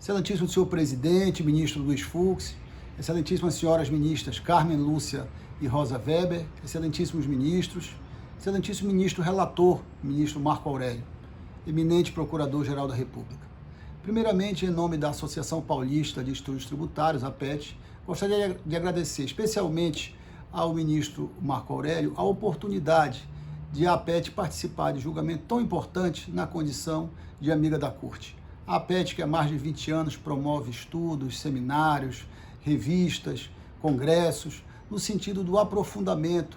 Excelentíssimo senhor presidente, ministro Luiz Fux, excelentíssimas senhoras ministras Carmen Lúcia e Rosa Weber, excelentíssimos ministros, excelentíssimo ministro relator, ministro Marco Aurélio, eminente procurador-geral da República. Primeiramente, em nome da Associação Paulista de Estudos Tributários, APET, gostaria de agradecer especialmente ao ministro Marco Aurélio a oportunidade de a APET participar de julgamento tão importante na condição de amiga da Corte. A APET, que há mais de 20 anos promove estudos, seminários, revistas, congressos, no sentido do aprofundamento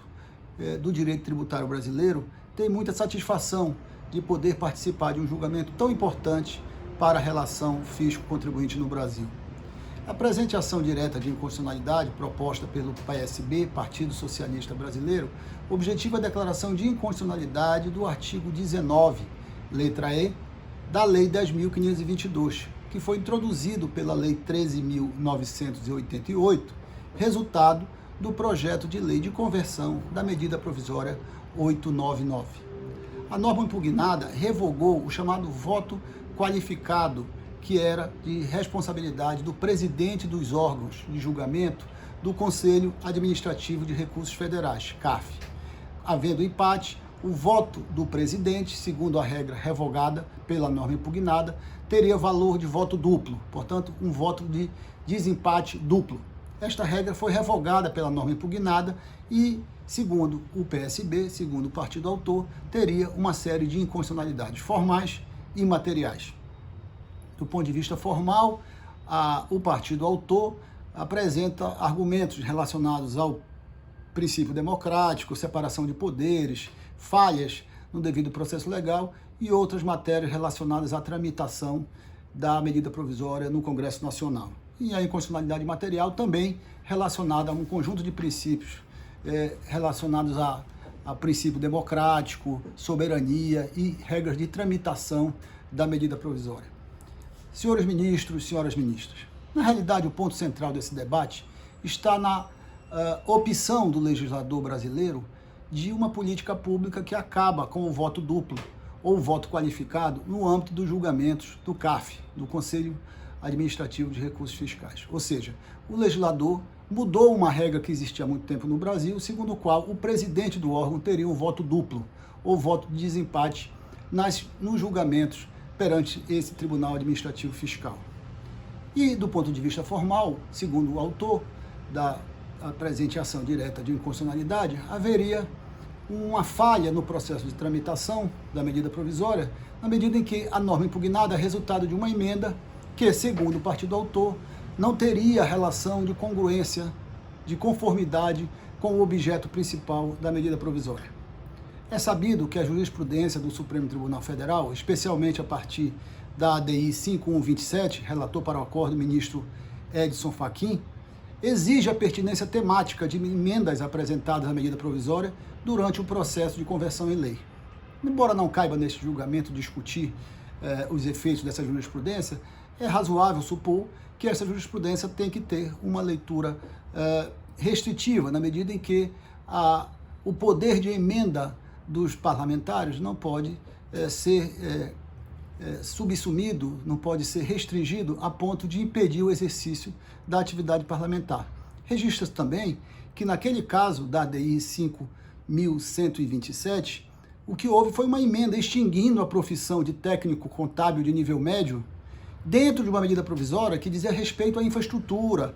do direito tributário brasileiro, tem muita satisfação de poder participar de um julgamento tão importante para a relação fisco-contribuinte no Brasil. A presente ação direta de inconstitucionalidade proposta pelo PSB, Partido Socialista Brasileiro, objetiva a declaração de inconstitucionalidade do artigo 19, letra E, da Lei 10.522, que foi introduzido pela Lei 13.988, resultado do projeto de lei de conversão da medida provisória 899. A norma impugnada revogou o chamado voto qualificado, que era de responsabilidade do presidente dos órgãos de julgamento do Conselho Administrativo de Recursos Federais, CAF. Havendo empate, o voto do presidente, segundo a regra revogada pela norma impugnada, teria valor de voto duplo, portanto, um voto de desempate duplo. Esta regra foi revogada pela norma impugnada e, segundo o PSB, segundo o partido autor, teria uma série de inconstitucionalidades formais e materiais. Do ponto de vista formal, o partido autor apresenta argumentos relacionados ao princípio democrático, separação de poderes, falhas no devido processo legal e outras matérias relacionadas à tramitação da medida provisória no Congresso Nacional. E a inconstitucionalidade material também relacionada a um conjunto de princípios relacionados a princípio democrático, soberania e regras de tramitação da medida provisória. Senhores ministros, senhoras ministras, na realidade o ponto central desse debate está na opção do legislador brasileiro de uma política pública que acaba com o voto duplo ou voto qualificado no âmbito dos julgamentos do CAF, do Conselho Administrativo de Recursos Fiscais. Ou seja, o legislador mudou uma regra que existia há muito tempo no Brasil, segundo o qual o presidente do órgão teria um voto duplo ou voto de desempate nos julgamentos perante esse Tribunal Administrativo Fiscal. E, do ponto de vista formal, segundo o autor da presente ação direta de inconstitucionalidade, haveria uma falha no processo de tramitação da medida provisória, na medida em que a norma impugnada é resultado de uma emenda que, segundo o partido autor, não teria relação de congruência, de conformidade com o objeto principal da medida provisória. É sabido que a jurisprudência do Supremo Tribunal Federal, especialmente a partir da ADI 5127, relator para o acordo ministro Edson Fachin, exige a pertinência temática de emendas apresentadas à medida provisória durante o processo de conversão em lei. Embora não caiba neste julgamento discutir os efeitos dessa jurisprudência, é razoável supor que essa jurisprudência tem que ter uma leitura restritiva, na medida em que o poder de emenda dos parlamentares não pode ser subsumido, não pode ser restringido a ponto de impedir o exercício da atividade parlamentar. Registra-se também que naquele caso da ADI 5.127, o que houve foi uma emenda extinguindo a profissão de técnico contábil de nível médio dentro de uma medida provisória que dizia respeito à infraestrutura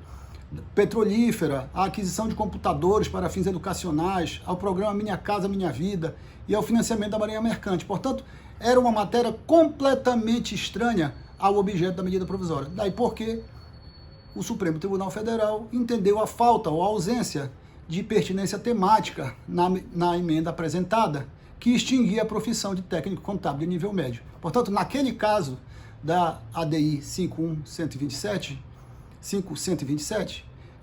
petrolífera, à aquisição de computadores para fins educacionais, ao programa Minha Casa Minha Vida e ao financiamento da Marinha Mercante. Portanto, era uma matéria completamente estranha ao objeto da medida provisória. Daí porque o Supremo Tribunal Federal entendeu a falta ou a ausência de pertinência temática na emenda apresentada, que extinguia a profissão de técnico contábil de nível médio. Portanto, naquele caso da ADI 5.127,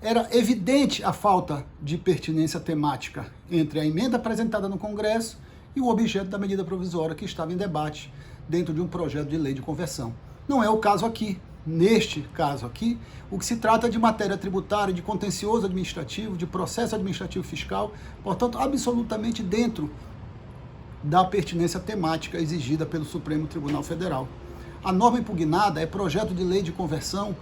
era evidente a falta de pertinência temática entre a emenda apresentada no Congresso e o objeto da medida provisória que estava em debate dentro de um projeto de lei de conversão. Não é o caso aqui. Neste caso aqui, o que se trata é de matéria tributária, de contencioso administrativo, de processo administrativo fiscal, portanto, absolutamente dentro da pertinência temática exigida pelo Supremo Tribunal Federal. A norma impugnada é projeto de lei de conversão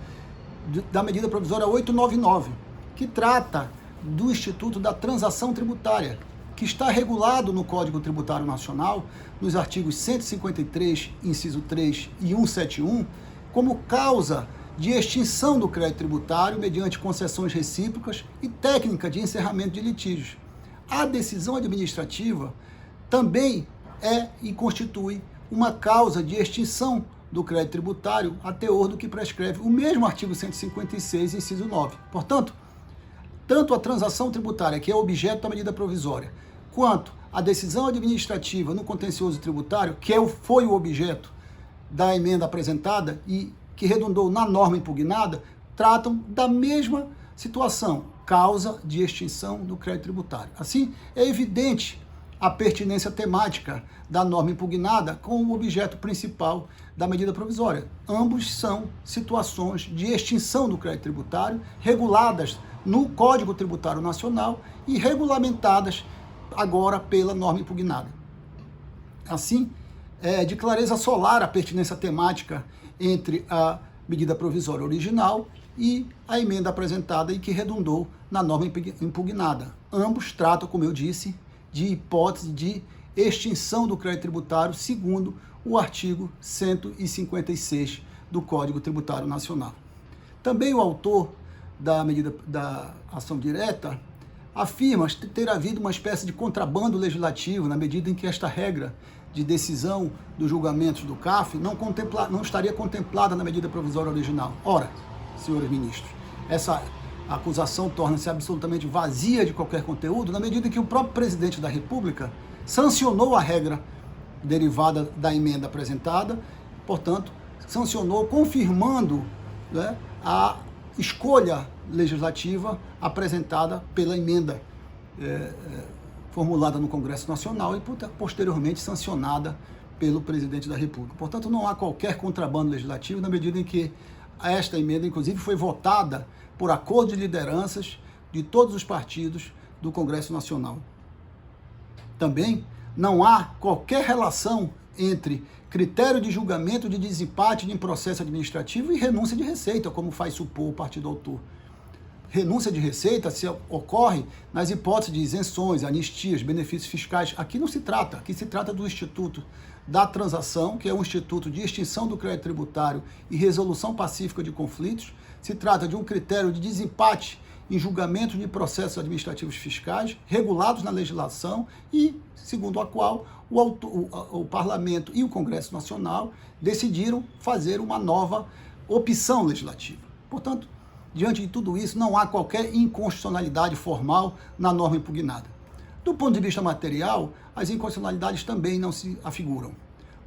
da medida provisória 899, que trata do Instituto da Transação Tributária, que está regulado no Código Tributário Nacional, nos artigos 153, inciso 3 e 171, como causa de extinção do crédito tributário mediante concessões recíprocas e técnica de encerramento de litígios. A decisão administrativa também é e constitui uma causa de extinção do crédito tributário a teor do que prescreve o mesmo artigo 156, inciso 9. Portanto, tanto a transação tributária, que é objeto da medida provisória, quanto a decisão administrativa no contencioso tributário, que foi o objeto da emenda apresentada e que redundou na norma impugnada, tratam da mesma situação, causa de extinção do crédito tributário. Assim, é evidente a pertinência temática da norma impugnada com o objeto principal da medida provisória. Ambos são situações de extinção do crédito tributário, reguladas no Código Tributário Nacional e regulamentadas agora pela norma impugnada. Assim, é de clareza solar a pertinência temática entre a medida provisória original e a emenda apresentada e que redundou na norma impugnada. Ambos tratam, como eu disse, de hipótese de extinção do crédito tributário segundo o artigo 156 do Código Tributário Nacional. Também o autor da medida da ação direta afirma ter havido uma espécie de contrabando legislativo na medida em que esta regra de decisão dos julgamentos do CAF não estaria contemplada na medida provisória original. Ora, senhores ministros, essa acusação torna-se absolutamente vazia de qualquer conteúdo na medida em que o próprio presidente da República sancionou a regra derivada da emenda apresentada, portanto, sancionou confirmando, né, a escolha legislativa apresentada pela emenda formulada no Congresso Nacional e posteriormente sancionada pelo presidente da República. Portanto, não há qualquer contrabando legislativo na medida em que esta emenda, inclusive, foi votada por acordo de lideranças de todos os partidos do Congresso Nacional. Também não há qualquer relação entre critério de julgamento de desempate em processo administrativo e renúncia de receita, como faz supor o partido autor. Renúncia de receita se ocorre nas hipóteses de isenções, anistias, benefícios fiscais. Aqui não se trata, aqui se trata do Instituto da Transação, que é um instituto de extinção do crédito tributário e resolução pacífica de conflitos. Se trata de um critério de desempate em julgamento de processos administrativos fiscais regulados na legislação e, segundo a qual, o Parlamento e o Congresso Nacional decidiram fazer uma nova opção legislativa. Portanto, diante de tudo isso, não há qualquer inconstitucionalidade formal na norma impugnada. Do ponto de vista material, as inconstitucionalidades também não se afiguram.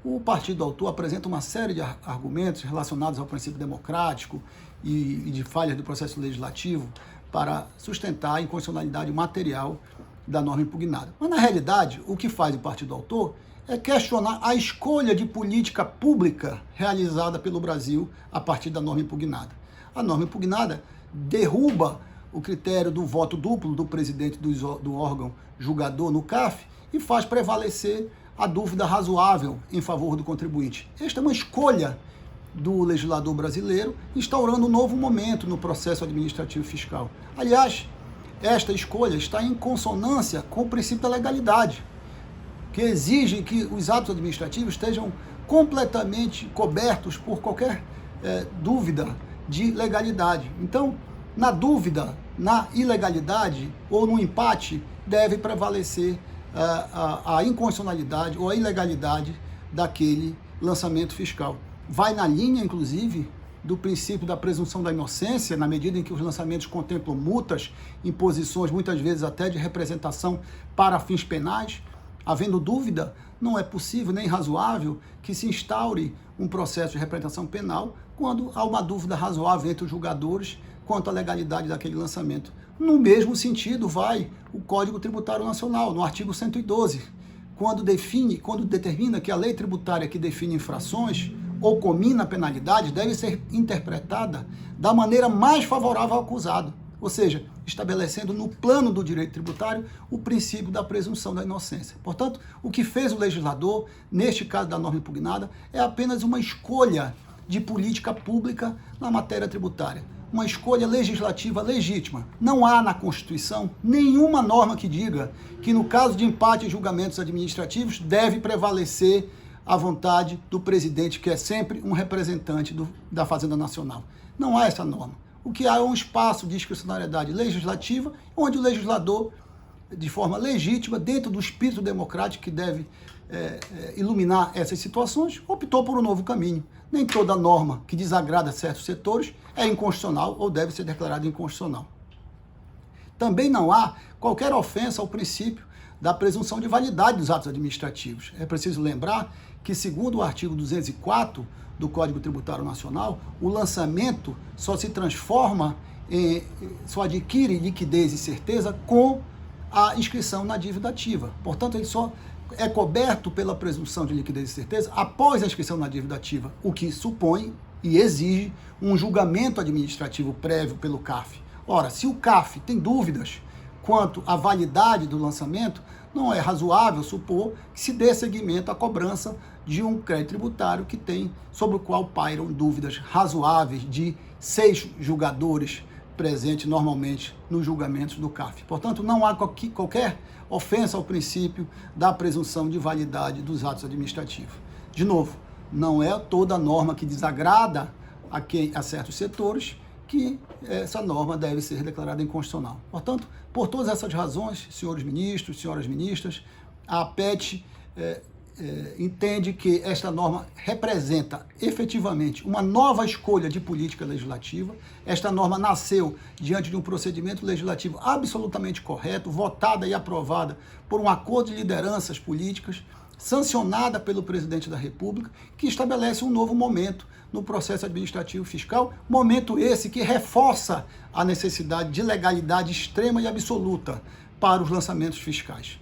O partido autor apresenta uma série de argumentos relacionados ao princípio democrático e de falhas do processo legislativo para sustentar a inconstitucionalidade material da norma impugnada. Mas, na realidade, o que faz o partido autor é questionar a escolha de política pública realizada pelo Brasil a partir da norma impugnada. A norma impugnada derruba o critério do voto duplo do presidente do órgão julgador no CAF e faz prevalecer a dúvida razoável em favor do contribuinte. Esta é uma escolha do legislador brasileiro, instaurando um novo momento no processo administrativo fiscal. Aliás, esta escolha está em consonância com o princípio da legalidade, que exige que os atos administrativos estejam completamente cobertos por qualquer dúvida de legalidade. Então, na dúvida, na ilegalidade ou no empate, deve prevalecer a inconstitucionalidade ou a ilegalidade daquele lançamento fiscal. Vai na linha, inclusive, do princípio da presunção da inocência, na medida em que os lançamentos contemplam multas, imposições, muitas vezes até de representação para fins penais. Havendo dúvida, não é possível nem razoável que se instaure um processo de representação penal quando há uma dúvida razoável entre os julgadores quanto à legalidade daquele lançamento. No mesmo sentido vai o Código Tributário Nacional, no artigo 112, quando determina que a lei tributária que define infrações ou comina a penalidade deve ser interpretada da maneira mais favorável ao acusado. ou seja, estabelecendo no plano do direito tributário o princípio da presunção da inocência. Portanto, o que fez o legislador, neste caso da norma impugnada, é apenas uma escolha de política pública na matéria tributária. Uma escolha legislativa legítima. Não há na Constituição nenhuma norma que diga que no caso de empate em julgamentos administrativos deve prevalecer a vontade do presidente, que é sempre um representante da Fazenda Nacional. Não há essa norma. O que há é um espaço de discricionariedade legislativa, onde o legislador, de forma legítima, dentro do espírito democrático que deve iluminar essas situações, optou por um novo caminho. Nem toda norma que desagrada certos setores é inconstitucional ou deve ser declarada inconstitucional. Também não há qualquer ofensa ao princípio da presunção de validade dos atos administrativos. É preciso lembrar que, segundo o artigo 204 do Código Tributário Nacional, o lançamento só se transforma, só adquire liquidez e certeza com a inscrição na dívida ativa. Portanto, ele só é coberto pela presunção de liquidez e certeza após a inscrição na dívida ativa, o que supõe e exige um julgamento administrativo prévio pelo CAF. Ora, se o CAF tem dúvidas quanto à validade do lançamento, não é razoável supor que se dê seguimento à cobrança de um crédito tributário sobre o qual pairam dúvidas razoáveis de 6 julgadores presentes normalmente nos julgamentos do CAF. Portanto, não há qualquer ofensa ao princípio da presunção de validade dos atos administrativos. De novo, não é toda norma que desagrada a certos setores que essa norma deve ser declarada inconstitucional. Portanto, por todas essas razões, senhores ministros, senhoras ministras, a APET entende que esta norma representa efetivamente uma nova escolha de política legislativa. Esta norma nasceu diante de um procedimento legislativo absolutamente correto, votada e aprovada por um acordo de lideranças políticas, sancionada pelo presidente da República, que estabelece um novo momento no processo administrativo fiscal, momento esse que reforça a necessidade de legalidade extrema e absoluta para os lançamentos fiscais.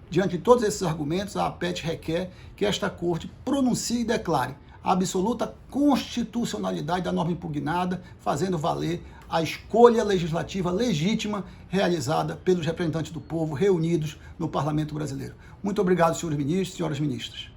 Diante de todos esses argumentos, a APET requer que esta Corte pronuncie e declare a absoluta constitucionalidade da norma impugnada, fazendo valer a escolha legislativa legítima realizada pelos representantes do povo reunidos no Parlamento Brasileiro. Muito obrigado, senhores ministros e senhoras ministras.